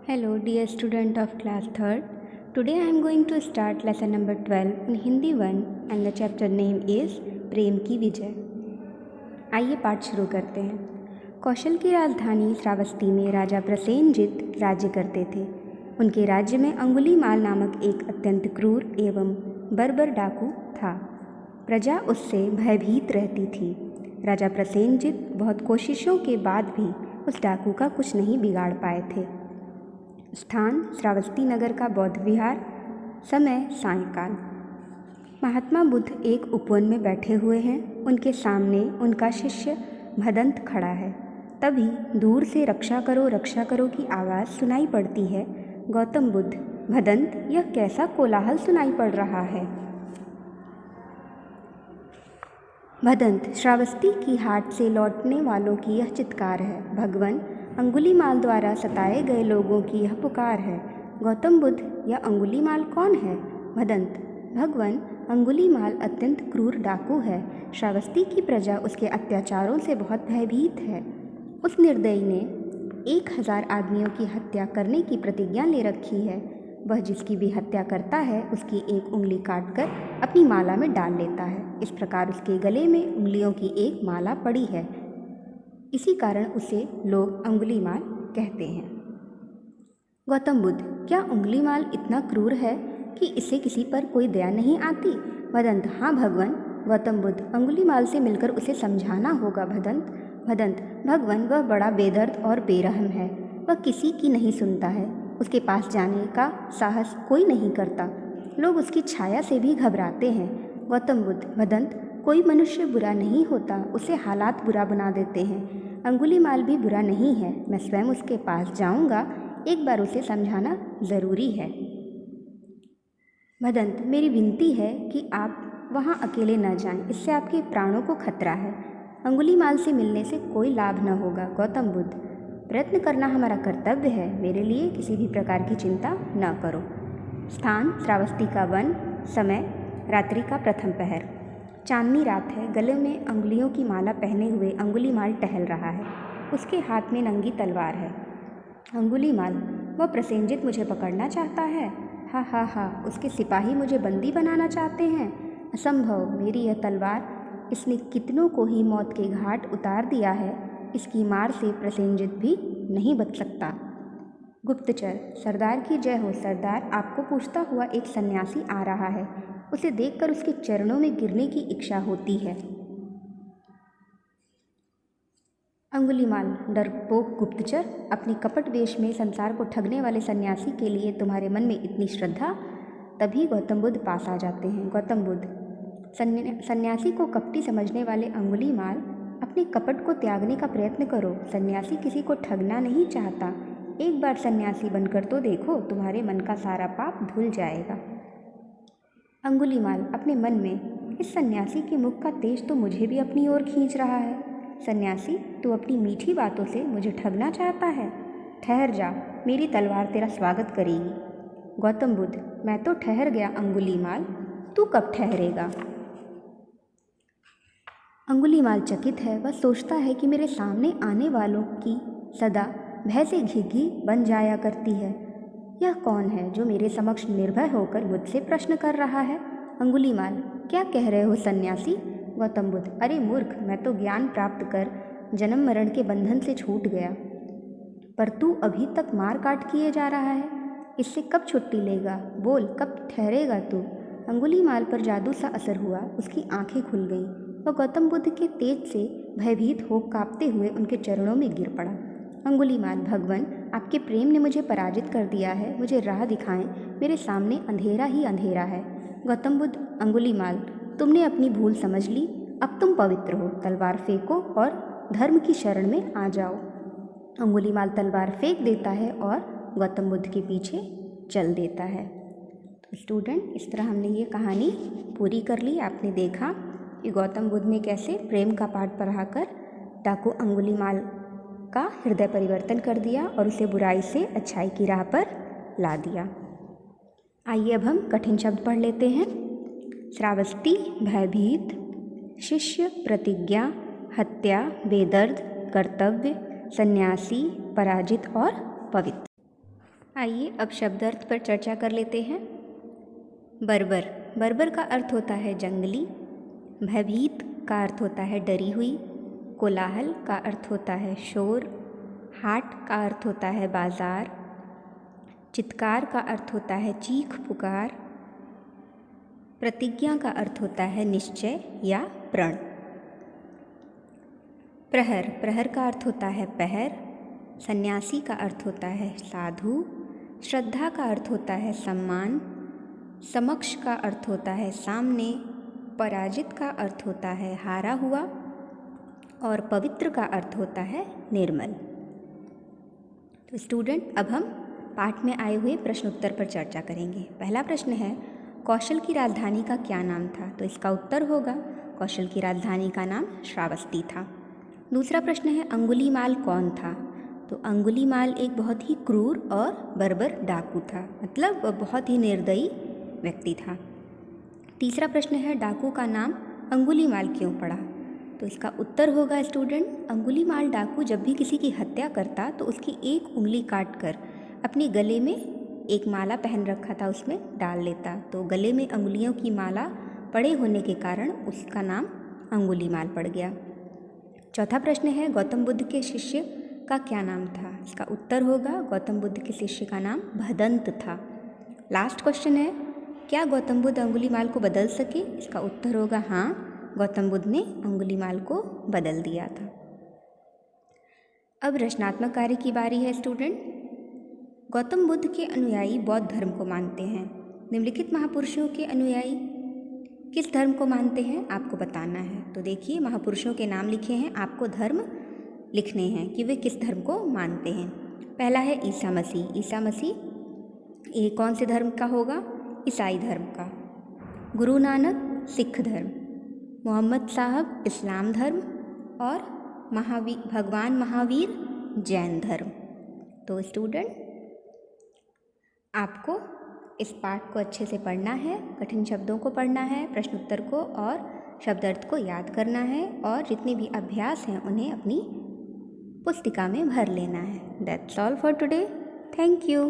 Hello, dear student of class 3rd. Today I am going to start lesson number 12 in Hindi 1 and the chapter name is प्रेम की विजय। आइए पाठ शुरू करते हैं। कौशल की राजधानी श्रावस्ती में राजा प्रसेनजित राज्य करते थे। उनके राज्य में अंगुलीमाल नामक एक अत्यंत क्रूर एवं बर्बर डाकू था। प्रजा उससे भयभीत रहती थी। राजा प्रसेनजित बहुत कोशिशों के बाद भी उस डाकू का कुछ नहीं बिगाड़ पाए थे। स्थान श्रावस्ती नगर का बौद्ध विहार। समय सायंकाल। महात्मा बुद्ध एक उपवन में बैठे हुए हैं। उनके सामने उनका शिष्य भदंत खड़ा है। तभी दूर से रक्षा करो की आवाज़ सुनाई पड़ती है। गौतम बुद्ध, भदंत, यह कैसा कोलाहल सुनाई पड़ रहा है? भदंत, श्रावस्ती की हाट से लौटने वालों की यह चित्कार है। भगवान, अंगुलीमाल द्वारा सताए गए लोगों की यह पुकार है। गौतम बुद्ध, यह अंगुलीमाल कौन है? भदंत, भगवान, अंगुलीमाल अत्यंत क्रूर डाकू है। श्रावस्ती की प्रजा उसके अत्याचारों से बहुत भयभीत है। उस निर्दयी ने 1000 आदमियों की हत्या करने की प्रतिज्ञा ले रखी है। वह जिसकी भी हत्या करता है उसकी एक उंगली काटकर अपनी माला में डाल लेता है। इस प्रकार उसके गले में उंगलियों की एक माला पड़ी है। इसी कारण उसे लोग अंगुलीमाल कहते हैं। गौतम बुद्ध, क्या अंगुलीमाल इतना क्रूर है कि इसे किसी पर कोई दया नहीं आती? भदंत, हाँ भगवान। गौतम बुद्ध, अंगुलीमाल से मिलकर उसे समझाना होगा। भदंत, भगवान, वह बड़ा बेदर्द और बेरहम है। वह किसी की नहीं सुनता है। उसके पास जाने का साहस कोई नहीं करता। लोग उसकी छाया से भी घबराते हैं। गौतम बुद्ध, भदंत, कोई मनुष्य बुरा नहीं होता, उसे हालात बुरा बना देते हैं। अंगुलीमाल भी बुरा नहीं है। मैं स्वयं उसके पास जाऊंगा। एक बार उसे समझाना ज़रूरी है। भदंत, मेरी विनती है कि आप वहाँ अकेले न जाएं, इससे आपके प्राणों को खतरा है। अंगुलीमाल से मिलने से कोई लाभ न होगा। गौतम बुद्ध, प्रयत्न करना हमारा कर्तव्य है। मेरे लिए किसी भी प्रकार की चिंता न करो। स्थान श्रावस्ती का वन। समय रात्रि का प्रथम पहर। चांदनी रात है। गले में अंगुलियों की माला पहने हुए अंगुलीमाल टहल रहा है। उसके हाथ में नंगी तलवार है। अंगुलीमाल, वह प्रसेनजित मुझे पकड़ना चाहता है। हा हा हा, उसके सिपाही मुझे बंदी बनाना चाहते हैं। असंभव, मेरी यह तलवार, इसने कितनों को ही मौत के घाट उतार दिया है। इसकी मार से प्रसेनजित भी नहीं बच सकता। गुप्तचर, सरदार की जय हो। सरदार, आपको पूछता हुआ एक सन्यासी आ रहा है। उसे देखकर उसके चरणों में गिरने की इच्छा होती है। अंगुलीमाल, डरपोक गुप्तचर, अपने कपट वेश में संसार को ठगने वाले सन्यासी के लिए तुम्हारे मन में इतनी श्रद्धा? तभी गौतम बुद्ध पास आ जाते हैं। गौतम बुद्ध, सन्यासी को कपटी समझने वाले अंगुलीमाल, अपने कपट को त्यागने का प्रयत्न करो। सन्यासी किसी को ठगना नहीं चाहता। एक बार सन्यासी बनकर तो देखो, तुम्हारे मन का सारा पाप धुल जाएगा। अंगुलीमाल, अपने मन में, इस सन्यासी के मुख का तेज तो मुझे भी अपनी ओर खींच रहा है। सन्यासी, तू अपनी मीठी बातों से मुझे ठगना चाहता है? ठहर जा, मेरी तलवार तेरा स्वागत करेगी। गौतम बुद्ध, मैं तो ठहर गया अंगुलीमाल, तू कब ठहरेगा? अंगुलीमाल चकित है। वह सोचता है कि मेरे सामने आने वालों की सदा भय से घिघी बन जाया करती है। यह कौन है जो मेरे समक्ष निर्भय होकर मुझसे प्रश्न कर रहा है? अंगुलीमाल, क्या कह रहे हो सन्यासी? गौतम बुद्ध, अरे मूर्ख, मैं तो ज्ञान प्राप्त कर जन्म मरण के बंधन से छूट गया, पर तू अभी तक मार काट किए जा रहा है। इससे कब छुट्टी लेगा? बोल, कब ठहरेगा तू? अंगुलीमाल पर जादू सा असर हुआ। उसकी आंखें खुल गईं। वह गौतम बुद्ध के तेज से भयभीत हो कांपते हुए उनके चरणों में गिर पड़ा। अंगुलीमाल, भगवान, आपके प्रेम ने मुझे पराजित कर दिया है। मुझे राह दिखाएं, मेरे सामने अंधेरा ही अंधेरा है। गौतम बुद्ध, अंगुलीमाल, तुमने अपनी भूल समझ ली। अब तुम पवित्र हो। तलवार फेंको और धर्म की शरण में आ जाओ। अंगुलीमाल तलवार फेंक देता है और गौतम बुद्ध के पीछे चल देता है। तो स्टूडेंट, इस तरह हमने ये कहानी पूरी कर ली। आपने देखा कि गौतम बुद्ध ने कैसे प्रेम का पाठ पढ़ाकर डाकू अंगुलीमाल का हृदय परिवर्तन कर दिया और उसे बुराई से अच्छाई की राह पर ला दिया। आइए अब हम कठिन शब्द पढ़ लेते हैं। श्रावस्ती, भयभीत, शिष्य, प्रतिज्ञा, हत्या, बेदर्द, कर्तव्य, सन्यासी, पराजित और पवित्र। आइए अब शब्दार्थ पर चर्चा कर लेते हैं। बर्बर, बर्बर का अर्थ होता है जंगली। भयभीत का अर्थ होता है डरी हुई। कोलाहल का अर्थ होता है शोर। हाट का अर्थ होता है बाजार। चित्कार का अर्थ होता है चीख पुकार। प्रतिज्ञा का अर्थ होता है निश्चय या प्रण। प्रहर, प्रहर का अर्थ होता है पहर। सन्यासी का अर्थ होता है साधु। श्रद्धा का अर्थ होता है सम्मान। समक्ष का अर्थ होता है सामने। पराजित का अर्थ होता है हारा हुआ। और पवित्र का अर्थ होता है निर्मल। तो स्टूडेंट, अब हम पाठ में आए हुए प्रश्न उत्तर पर चर्चा करेंगे। पहला प्रश्न है, कौशल की राजधानी का क्या नाम था? तो इसका उत्तर होगा कौशल की राजधानी का नाम श्रावस्ती था। दूसरा प्रश्न है, अंगुलीमाल कौन था? तो अंगुलीमाल एक बहुत ही क्रूर और बर्बर डाकू था, मतलब वह बहुत ही निर्दयी व्यक्ति था। तीसरा प्रश्न है, डाकू का नाम अंगुलीमाल क्यों पड़ा? तो इसका उत्तर होगा स्टूडेंट, अंगुलीमाल डाकू जब भी किसी की हत्या करता तो उसकी एक उंगली काट कर अपने गले में एक माला पहन रखा था उसमें डाल लेता, तो गले में अंगुलियों की माला पड़े होने के कारण उसका नाम अंगुलीमाल पड़ गया। चौथा प्रश्न है, गौतम बुद्ध के शिष्य का क्या नाम था? इसका उत्तर होगा गौतम बुद्ध के शिष्य का नाम भदंत था। लास्ट क्वेश्चन है, क्या गौतम बुद्ध अंगुलीमाल को बदल सके? इसका उत्तर होगा हाँ, गौतम बुद्ध ने अंगुलीमाल को बदल दिया था। अब रचनात्मक कार्य की बारी है स्टूडेंट। गौतम बुद्ध के अनुयायी बौद्ध धर्म को मानते हैं। निम्नलिखित महापुरुषों के अनुयायी किस धर्म को मानते हैं आपको बताना है। तो देखिए, महापुरुषों के नाम लिखे हैं, आपको धर्म लिखने हैं कि वे किस धर्म को मानते हैं। पहला है ईसा मसीह। ईसा मसीह ये कौन से धर्म का होगा? ईसाई धर्म का। गुरु नानक सिख धर्म। मोहम्मद साहब इस्लाम धर्म। और भगवान महावीर जैन धर्म। तो स्टूडेंट, आपको इस पाठ को अच्छे से पढ़ना है, कठिन शब्दों को पढ़ना है, प्रश्न उत्तर को और शब्दार्थ को याद करना है, और जितने भी अभ्यास हैं उन्हें अपनी पुस्तिका में भर लेना है। That's all for today. Thank you.